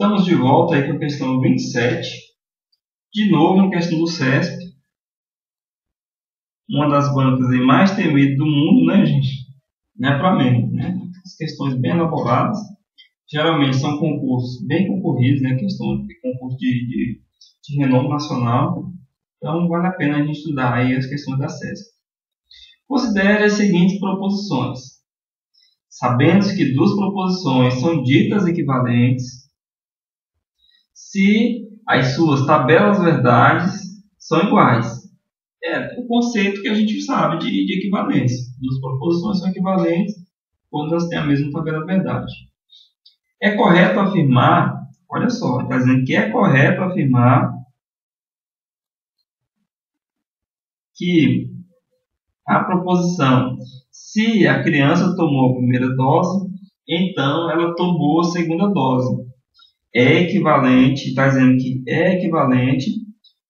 Estamos de volta aí com a questão 27. De novo, uma questão do CESP. Uma das bancas aí mais temidas do mundo, né, gente? Não é para menos, né? As questões bem elaboradas. Geralmente são concursos bem concorridos, né? Questão de concurso de renome nacional. Então, vale a pena a gente estudar aí as questões da CESP. Considere as seguintes proposições. Sabendo que duas proposições são ditas equivalentes, se as suas tabelas verdades são iguais. É o conceito que a gente sabe de equivalência. Duas proposições são equivalentes quando elas têm a mesma tabela verdade. É correto afirmar, olha só, está dizendo que é correto afirmar que a proposição, se a criança tomou a primeira dose, então ela tomou a segunda dose. É equivalente, está dizendo que é equivalente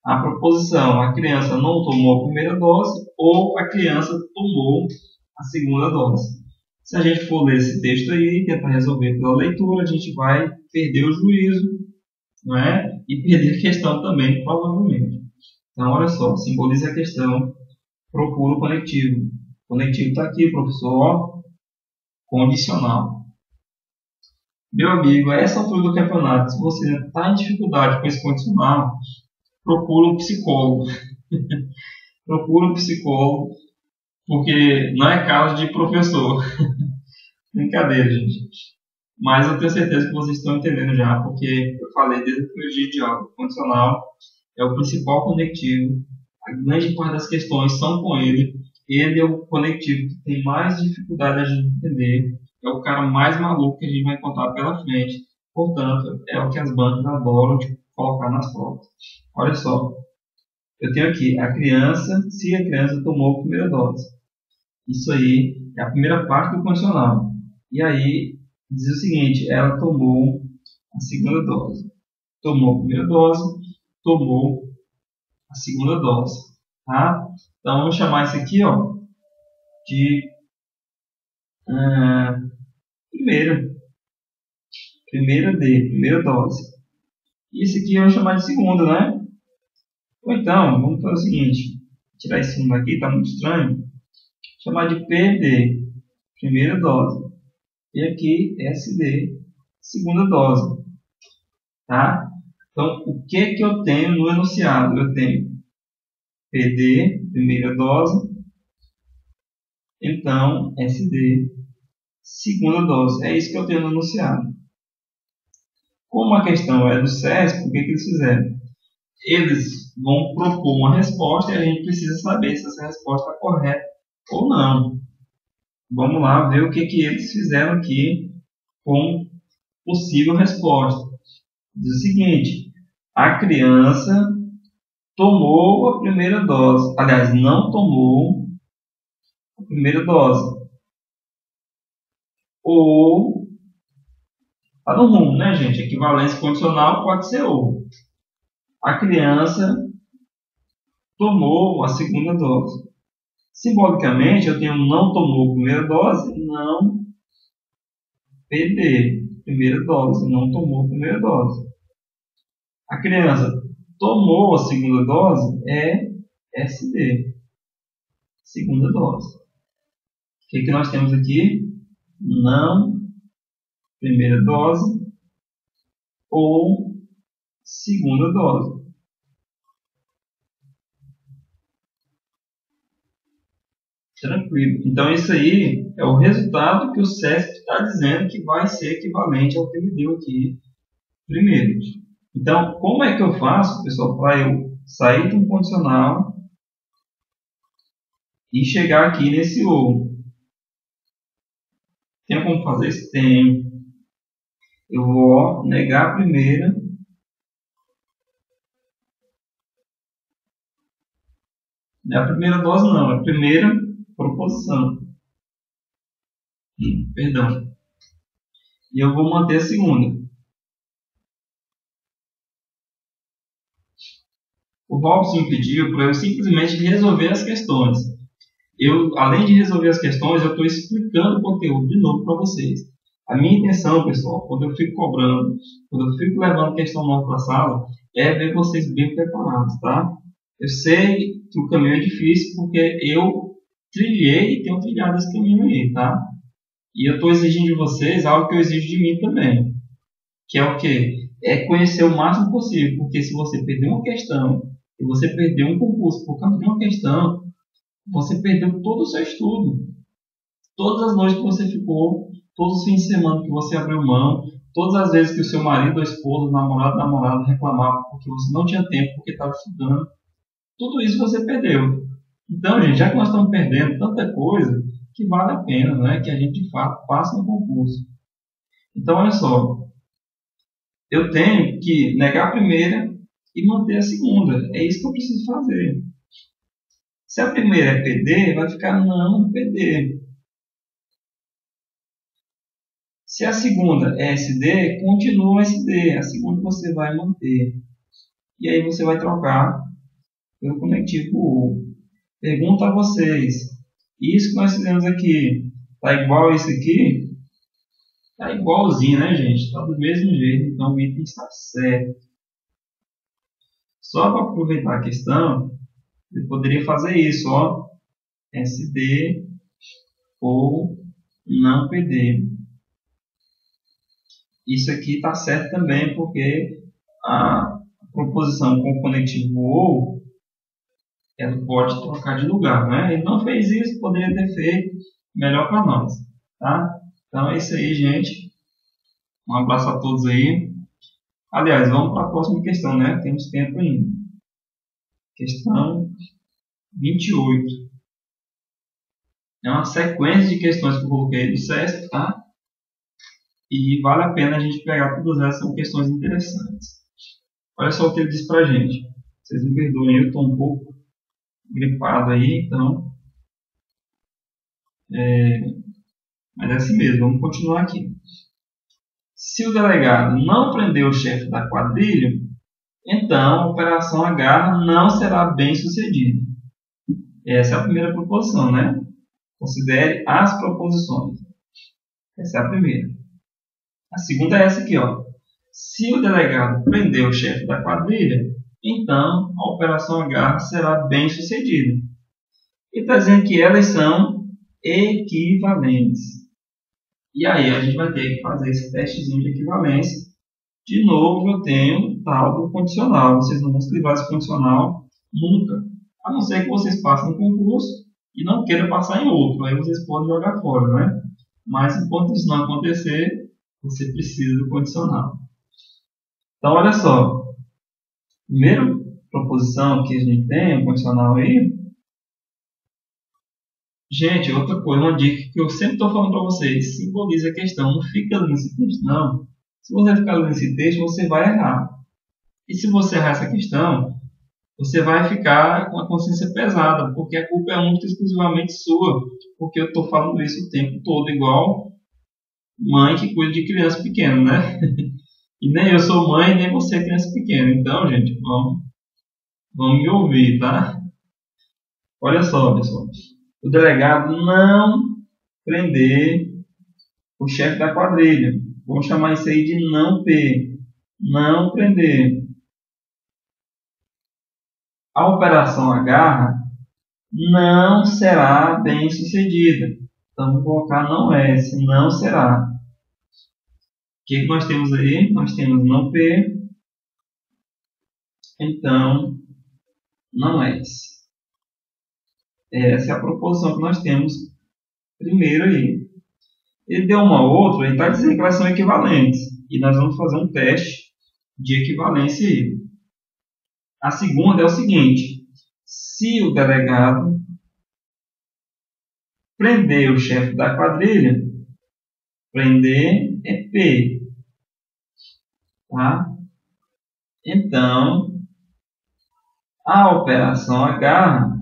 à proposição, a criança não tomou a primeira dose ou a criança tomou a segunda dose. Se a gente for ler esse texto aí, tentar resolver pela leitura, a gente vai perder o juízo, não é? E perder a questão também, provavelmente. Então, olha só, simbolize a questão, procura o conectivo. O conectivo está aqui, professor, condicional. Meu amigo, a essa altura do campeonato, se você está em dificuldade com esse condicional, procura um psicólogo. Procura um psicólogo, porque não é caso de professor. Brincadeira, gente. Mas eu tenho certeza que vocês estão entendendo já, porque eu falei desde o primeiro dia de aula. O condicional é o principal conectivo. A grande parte das questões são com ele. Ele é o conectivo que tem mais dificuldade a gente entender. É o cara mais maluco que a gente vai encontrar pela frente. Portanto, é o que as bancas adoram colocar nas provas. Olha só. Eu tenho aqui a criança, se a criança tomou a primeira dose. Isso aí é a primeira parte do condicional. E aí, diz o seguinte, ela tomou a segunda dose. Tomou a primeira dose, tomou a segunda dose. Tá? Então, vamos chamar isso aqui ó, de primeira dose. E esse aqui eu vou chamar de segunda, né? Ou então, vamos fazer o seguinte, tirar esse segundo aqui, está muito estranho. Chamar de PD, primeira dose. E aqui, SD, segunda dose. Tá? Então, o que eu tenho no enunciado? Eu tenho PD, primeira dose. Então, SD, segunda dose. É isso que eu tenho no enunciado. Como a questão é do CESP, o que eles fizeram? Eles vão propor uma resposta e a gente precisa saber se essa resposta é correta ou não. Vamos lá ver o que eles fizeram aqui com possível resposta. Diz o seguinte, a criança tomou a primeira dose. Aliás, não tomou a primeira dose. Ou, está no rumo, né, gente? Equivalência condicional pode ser ou. A criança tomou a segunda dose. Simbolicamente, eu tenho não tomou a primeira dose, não PD, primeira dose, não tomou a primeira dose. A criança tomou a segunda dose, é SD, segunda dose. O que nós temos aqui? Não, primeira dose, ou segunda dose. Tranquilo. Então, isso aí é o resultado que o CESP está dizendo que vai ser equivalente ao que ele deu aqui primeiro. Então, como é que eu faço, pessoal, para eu sair de um condicional e chegar aqui nesse ou? Tem como fazer isso? Tem. Eu vou negar a primeira. Não é a primeira dose, não. É a primeira proposição. Perdão. E eu vou manter a segunda. O Robson pediu para eu simplesmente resolver as questões. Além de resolver as questões, eu estou explicando o conteúdo de novo para vocês. A minha intenção, pessoal, quando eu fico cobrando, quando eu fico levando questão nova para a sala, é ver vocês bem preparados, tá? Eu sei que o caminho é difícil porque eu trilhei e tenho trilhado esse caminho aí, tá? E eu estou exigindo de vocês algo que eu exijo de mim também, que é o quê? É conhecer o máximo possível, porque se você perder uma questão, e você perder um concurso por causa de uma questão, você perdeu todo o seu estudo. Todas as noites que você ficou, todos os fins de semana que você abriu mão, todas as vezes que o seu marido, ou esposa, namorado reclamava porque você não tinha tempo, porque estava estudando, tudo isso você perdeu. Então, gente, já que nós estamos perdendo tanta coisa, que vale a pena, né, que a gente de fato passe no concurso. Então, olha só, eu tenho que negar a primeira e manter a segunda. É isso que eu preciso fazer. Se a primeira é PD, vai ficar não PD. Se a segunda é SD, continua SD. A segunda você vai manter. E aí você vai trocar pelo conectivo U. Pergunto a vocês. Isso que nós fizemos aqui, está igual a isso aqui? Está igualzinho, né, gente? Está do mesmo jeito. Então o item está certo. Só para aproveitar a questão, eu poderia fazer isso, ó. SD ou não PD. Isso aqui está certo também, porque a proposição com o conectivo OU, ela pode trocar de lugar, né? Ele não fez isso, poderia ter feito, melhor para nós, tá? Então é isso aí, gente. Um abraço a todos aí. Aliás, vamos para a próxima questão, né? Temos tempo ainda. Questão 28. É uma sequência de questões que eu coloquei do SESC, tá? E vale a pena a gente pegar todas essas, são questões interessantes. Olha só o que ele diz pra gente. Vocês me perdoem, eu estou um pouco gripado aí, então. Mas é assim mesmo, vamos continuar aqui. Se o delegado não prender o chefe da quadrilha, então a operação H não será bem sucedida. Essa é a primeira proposição, né? Considere as proposições. Essa é a primeira. A segunda é essa aqui, ó. Se o delegado prender o chefe da quadrilha, então a operação H será bem sucedida. E está dizendo que elas são equivalentes. E aí a gente vai ter que fazer esse testezinho de equivalência. De novo, eu tenho o tal do condicional. Vocês não vão se livrar desse condicional nunca. A não ser que vocês passem no concurso e não queiram passar em outro. Aí vocês podem jogar fora, né? Mas enquanto isso não acontecer, você precisa do condicional. Então, olha só. Primeira proposição que a gente tem, o condicional aí. Gente, outra coisa, uma dica que eu sempre estou falando para vocês. Simbolize a questão. Não fica lendo esse texto, não. Se você ficar lendo esse texto, você vai errar. E se você errar essa questão, você vai ficar com a consciência pesada, porque a culpa é única e exclusivamente sua. Porque eu estou falando isso o tempo todo, igual mãe que cuida de criança pequena, né? E nem eu sou mãe, nem você é criança pequena. Então, gente, vamos me ouvir, tá? Olha só, pessoal. O delegado não prender o chefe da quadrilha. Vamos chamar isso aí de não P. Não prender. A operação H não será bem sucedida. Então, vou colocar não S, não será. O que nós temos aí? Nós temos não P, então não S. Essa é a proposição que nós temos primeiro aí. Ele deu uma outra, ele está dizendo que elas são equivalentes. E nós vamos fazer um teste de equivalência aí. A segunda é o seguinte: se o delegado prender o chefe da quadrilha, prender é P. Tá? Então, a operação H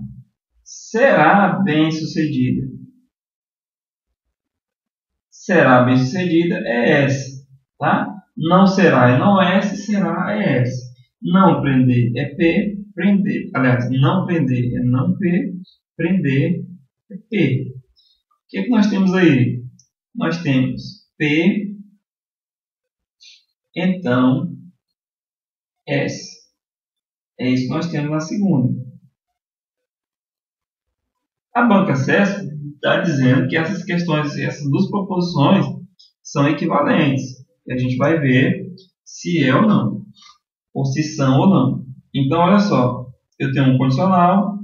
será bem sucedida. Será bem sucedida é S. Tá? Não será é não S, será é S. Não prender é P, prender. Aliás, não prender é não P, prender é P. O que nós temos aí? Nós temos P, então S. É isso que nós temos na segunda. A banca CESP está dizendo que essas questões, essas duas proposições são equivalentes. E a gente vai ver se é ou não, ou se são ou não. Então, olha só, eu tenho um condicional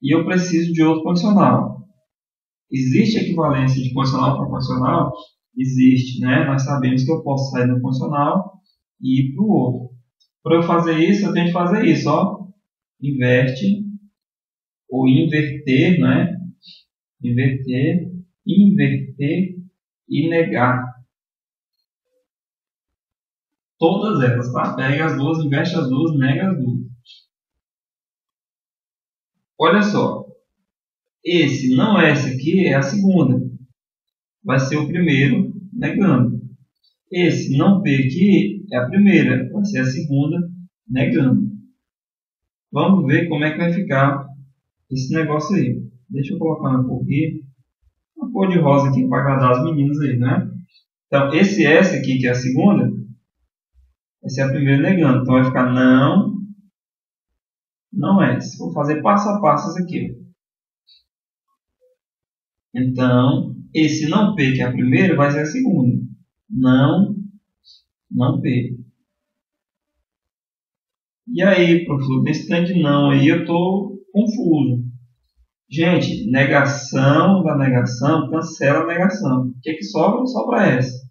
e eu preciso de outro condicional. Existe equivalência de condicional para condicional? Existe, né? Nós sabemos que eu posso sair do condicional e ir para o outro. Para eu fazer isso, eu tenho que fazer isso, ó. Inverte, ou inverter, né? Inverter, inverter e negar. Todas elas, tá? Pega as duas, inverte as duas, nega as duas. Olha só. Esse não é esse aqui, é a segunda. Vai ser o primeiro negando. Esse não P aqui é a primeira, vai ser a segunda negando. Vamos ver como é que vai ficar esse negócio aí. Deixa eu colocar na cor aqui. Uma cor de rosa aqui para agradar as meninas aí, né? Então, esse S aqui, que é a segunda, essa é a primeira negando. Então, vai ficar não, não S. Vou fazer passo a passo isso aqui. Então, esse não P, que é a primeira, vai ser a segunda. Não, não P. E aí, professor, nesse tanto de não aí eu estou confuso. Gente, negação da negação cancela a negação. O que sobra? Sobra essa.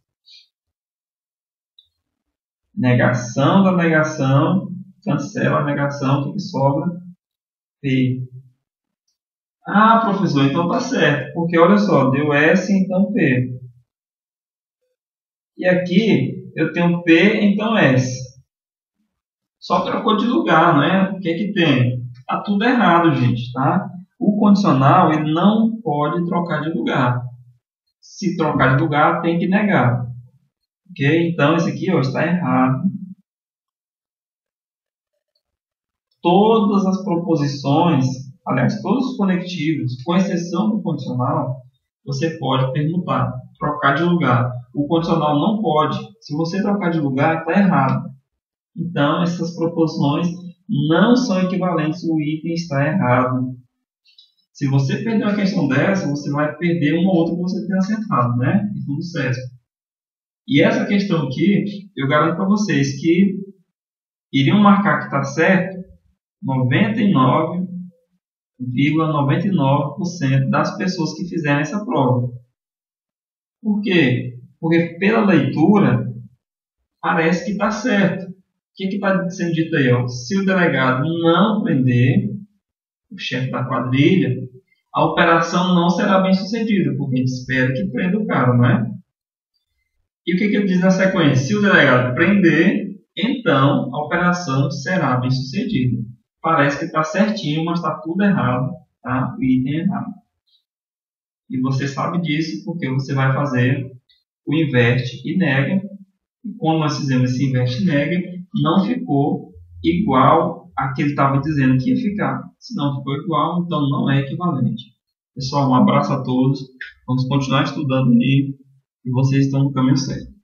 Negação da negação cancela a negação. O que sobra? P. Ah, professor, então tá certo. Porque olha só, deu S, então P. E aqui eu tenho P, então S. Só trocou de lugar, né? O que que tem? Tá tudo errado, gente, tá? O condicional ele não pode trocar de lugar. Se trocar de lugar, tem que negar. Ok? Então, esse aqui ó, está errado. Todas as proposições, aliás, todos os conectivos, com exceção do condicional, você pode permutar, trocar de lugar. O condicional não pode. Se você trocar de lugar, está errado. Então, essas proposições não são equivalentes, o item está errado. Se você perder uma questão dessa, você vai perder uma outra que você tenha acertado, né? E tudo certo. E essa questão aqui, eu garanto para vocês que iriam marcar que está certo 99,99% das pessoas que fizerem essa prova. Por quê? Porque pela leitura, parece que está certo. O que está sendo dito aí? Ó? Se o delegado não prender o chefe da quadrilha, a operação não será bem sucedida, porque a gente espera que prenda o cara, não é? E o que ele diz na sequência? Se o delegado prender, então a operação será bem sucedida. Parece que está certinho, mas está tudo errado, tá? O item é errado. E você sabe disso porque você vai fazer o inverte e nega. E quando nós fizemos esse inverte e nega, não ficou igual a que ele estava dizendo que ia ficar. Se não ficou igual, então não é equivalente. Pessoal, um abraço a todos. Vamos continuar estudando aí e vocês estão no caminho certo.